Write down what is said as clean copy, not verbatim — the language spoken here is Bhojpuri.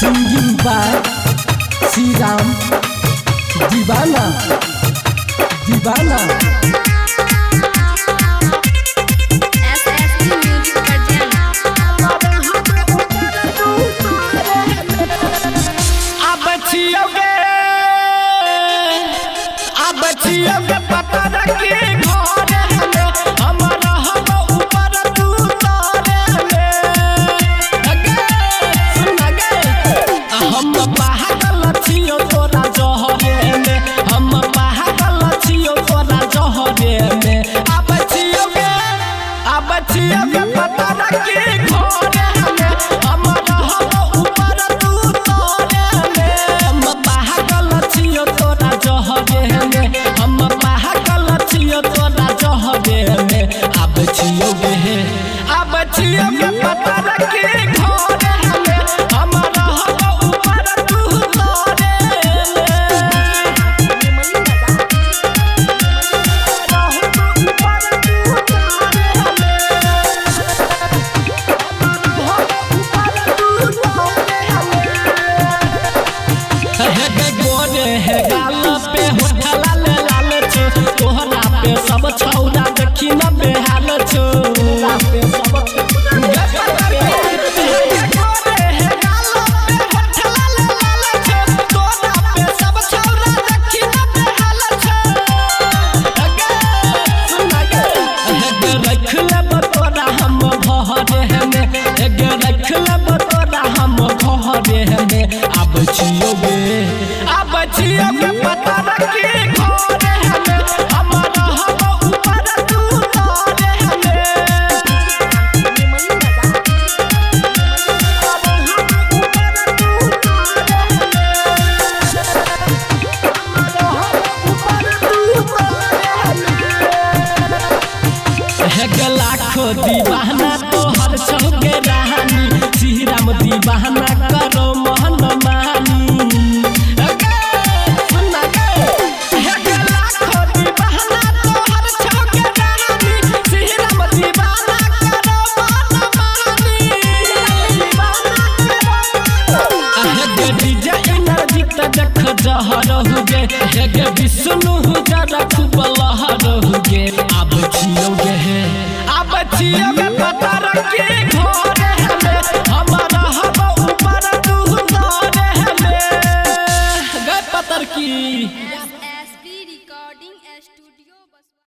सिंगिंग बाय श्री राम दीवाना दीवाना। अब पता रखी घर हमारा हम ऊपर तू तारे हम पागल छियो तोरा जहरे में हम पागल छियो तोरा जहरे में। अब छियो के पता रखी घर हमारा हम ऊपर तू तारे हम पागल छियो तोरा जहरे में हम पागल छियो तोरा जहरे में। अब छियो के पता रखी घर हमारा हम ऊपर तू तारे सब छौरा देखी न बेहाल छो रख लेब तोरा हम घरे में अब छियो के पता रखी घरे हमारा हम ऊपर तू तारे लाखों दीवाना तोहर छौके रानी श्री राम दीवाना कर